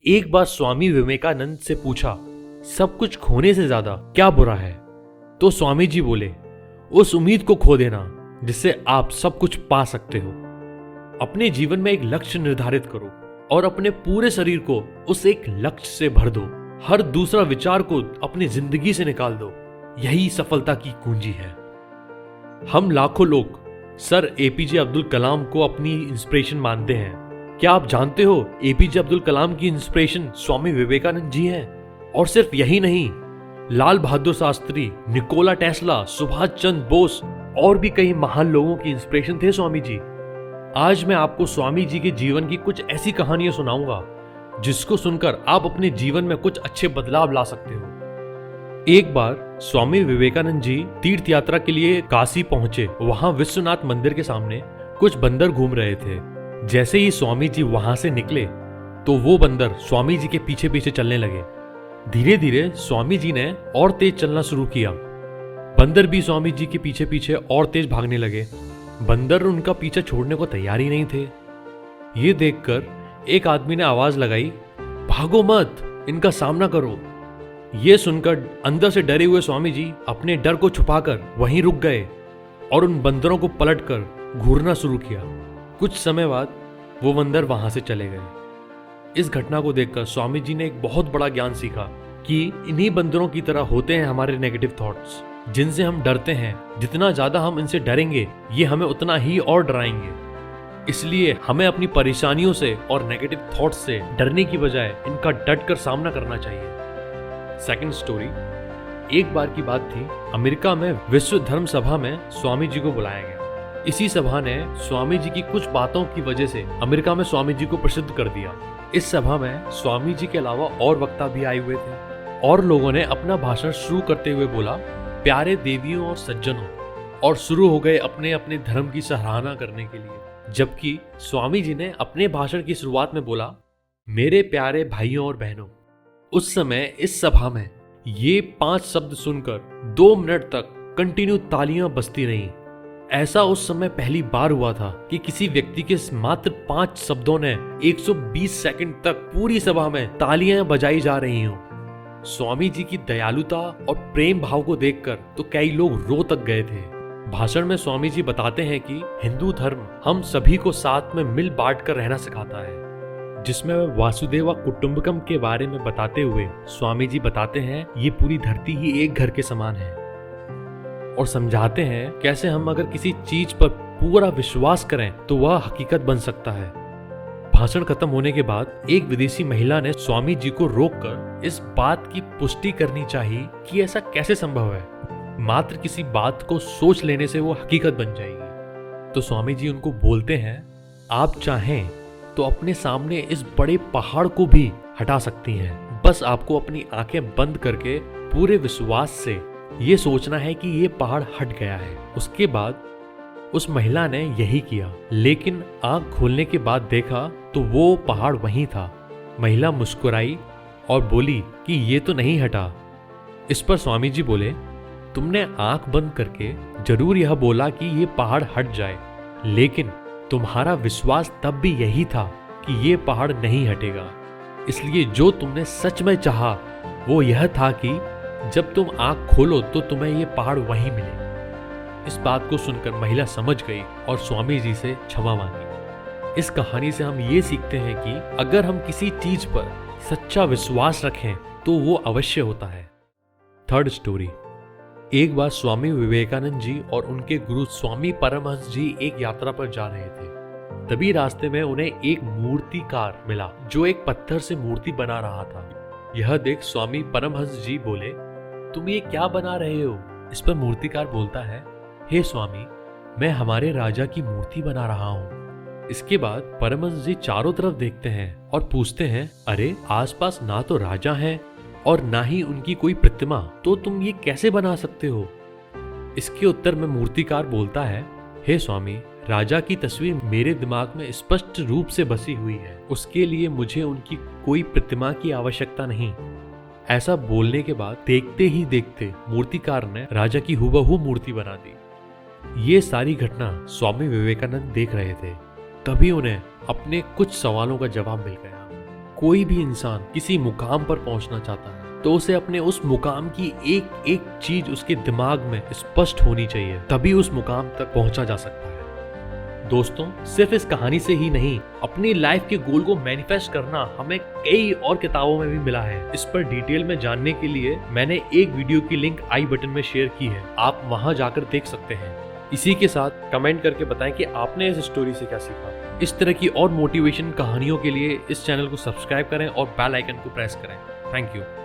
एक बार स्वामी विवेकानंद से पूछा, सब कुछ खोने से ज्यादा क्या बुरा है? तो स्वामी जी बोले, उस उम्मीद को खो देना जिससे आप सब कुछ पा सकते हो। अपने जीवन में एक लक्ष्य निर्धारित करो और अपने पूरे शरीर को उस एक लक्ष्य से भर दो। हर दूसरा विचार को अपनी जिंदगी से निकाल दो। यही सफलता की कुंजी है। हम लाखों लोग सर एपीजे अब्दुल कलाम को अपनी इंस्पिरेशन मानते हैं। क्या आप जानते हो एपीजे अब्दुल कलाम की इंस्पिरेशन स्वामी विवेकानंद जी हैं? और सिर्फ यही नहीं, लाल बहादुर शास्त्री, निकोला टेस्ला, सुभाष चंद्र बोस और भी कई महान लोगों की इंस्पिरेशन थे स्वामी जी। आज मैं आपको स्वामी जी के जीवन की कुछ ऐसी कहानियां सुनाऊंगा जिसको सुनकर आप अपने जीवन में कुछ अच्छे बदलाव ला सकते हो। एक बार स्वामी विवेकानंद जी तीर्थ यात्रा के लिए काशी पहुंचे। वहां विश्वनाथ मंदिर के सामने कुछ बंदर घूम रहे थे। जैसे ही स्वामी जी वहां से निकले तो वो बंदर स्वामी जी के पीछे पीछे चलने लगे। धीरे धीरे स्वामी जी ने और तेज चलना शुरू किया। बंदर भी स्वामी जी के पीछे पीछे और तेज भागने लगे। बंदर उनका पीछा छोड़ने को तैयार ही नहीं थे। ये देखकर एक आदमी ने आवाज लगाई, भागो मत, इनका सामना करो। ये सुनकर अंदर से डरे हुए स्वामी जी अपने डर को छुपाकर वहीं रुक गए और उन बंदरों को पलटकर घूरना शुरू किया। कुछ समय बाद वो बंदर वहां से चले गए। इस घटना को देखकर स्वामी जी ने एक बहुत बड़ा ज्ञान सीखा कि इन्हीं बंदरों की तरह होते हैं हमारे नेगेटिव थॉट्स, जिनसे हम डरते हैं। जितना ज्यादा हम इनसे डरेंगे, ये हमें उतना ही और डराएंगे। इसलिए हमें अपनी परेशानियों से और नेगेटिव थॉट्स से डरने की बजाय इनका डटकर सामना करना चाहिए। Second story. एक बार की बात थी, अमेरिका में विश्व धर्म सभा में स्वामी जी को बुलाया गया। इसी सभा ने स्वामी जी की कुछ बातों की वजह से अमेरिका में स्वामी जी को प्रसिद्ध कर दिया। इस सभा में स्वामी जी के अलावा और वक्ता भी आए हुए थे और लोगों ने अपना भाषण शुरू करते हुए बोला, प्यारे देवियों और सज्जनों, और शुरू हो गए अपने अपने धर्म की सराहना करने के लिए। जबकि स्वामी जी ने अपने भाषण की शुरुआत में बोला, मेरे प्यारे भाइयों और बहनों। उस समय इस सभा में ये 5 शब्द सुनकर 2 मिनट तक कंटिन्यू तालियां बजती रहीं। ऐसा उस समय पहली बार हुआ था कि किसी व्यक्ति के मात्र 5 शब्दों ने 120 सेकंड तक पूरी सभा में तालियां बजाई जा रही हों। स्वामी जी की दयालुता और प्रेम भाव को देखकर तो कई लोग रो तक गए थे। भाषण में स्वामी जी बताते हैं कि हिंदू धर्म हम सभी को साथ में मिल बांट कर रहना सिखाता है, जिसमें वासुदेवा कुटुंबकम के बारे में बताते हुए स्वामी जी बताते हैं ये पूरी धरती ही एक घर के समान है, और समझाते हैं कैसे हम अगर किसी चीज पर पूरा विश्वास करें तो वह हकीकत बन सकता है। भाषण खत्म होने के बाद एक विदेशी महिला ने स्वामी जी को रोककर इस बात की पुष्टि करनी चाहिए कि ऐसा कैसे संभव है, मात्र किसी बात को सोच लेने से वो हकीकत बन जाएगी। तो स्वामी जी उनको बोलते हैं, आप चाहें तो अपने सामने इस बड़े पहाड़ को भी हटा सकती हैं। बस आपको अपनी आंखें बंद करके पूरे विश्वास से ये सोचना है कि ये पहाड़ हट गया है। उसके बाद उस महिला ने यही किया, लेकिन आंख खोलने के बाद देखा तो वो पहाड़ वहीं था। महिला मुस्कुराई और बोली कि ये तो नहीं हटा। इस पर स्वामी जी बोले, तुमने आंख बंद करके जरूर यह बोला कि ये पहाड़ हट जाए, लेकिन तुम्हारा विश्वास तब भी यही था कि ये पहाड़ नहीं हटेगा। इसलिए जो तुमने सच में चाहा वो यह था कि जब तुम आंख खोलो तो तुम्हें ये पहाड़ वहीं मिले। इस बात को सुनकर महिला समझ गई और स्वामी जी से क्षमा मांगी। इस कहानी से हम ये सीखते हैं कि अगर हम किसी चीज पर सच्चा विश्वास रखें तो वो अवश्य होता है। Third story. एक बार स्वामी विवेकानंद जी और उनके गुरु स्वामी परमहंस जी एक यात्रा पर जा रहे थे। तभी रास्ते में उन्हें एक मूर्तिकार मिला जो एक पत्थर से मूर्ति बना रहा था। यह देख स्वामी परमहंस जी बोले, तुम ये क्या बना रहे हो? इस पर मूर्तिकार बोलता है, हे स्वामी, मैं हमारे राजा की मूर्ति बना रहा हूँ। इसके बाद परमहंस जी चारों तरफ देखते हैं और पूछते हैं, अरे आसपास ना तो राजा है और ना ही उनकी कोई प्रतिमा, तो तुम ये कैसे बना सकते हो? इसके उत्तर में मूर्तिकार बोलता है, हे स्वामी, राजा की तस्वीर मेरे दिमाग में स्पष्ट रूप से बसी हुई है, उसके लिए मुझे उनकी कोई प्रतिमा की आवश्यकता नहीं। ऐसा बोलने के बाद देखते ही देखते मूर्तिकार ने राजा की हूबहू मूर्ति बना दी। ये सारी घटना स्वामी विवेकानंद देख रहे थे। तभी उन्हें अपने कुछ सवालों का जवाब मिल गया। कोई भी इंसान किसी मुकाम पर पहुंचना चाहता है तो उसे अपने उस मुकाम की एक एक चीज उसके दिमाग में स्पष्ट होनी चाहिए, तभी उस मुकाम तक पहुंचा जा सकता है। दोस्तों, सिर्फ इस कहानी से ही नहीं, अपनी लाइफ के गोल को मैनिफेस्ट करना हमें कई और किताबों में भी मिला है। इस पर डिटेल में जानने के लिए मैंने एक वीडियो की लिंक आई बटन में शेयर की है, आप वहां जाकर देख सकते हैं। इसी के साथ कमेंट करके बताएं कि आपने इस स्टोरी से क्या सीखा। इस तरह की और मोटिवेशन कहानियों के लिए इस चैनल को सब्सक्राइब करें और बेल आइकन को प्रेस करें। Thank you.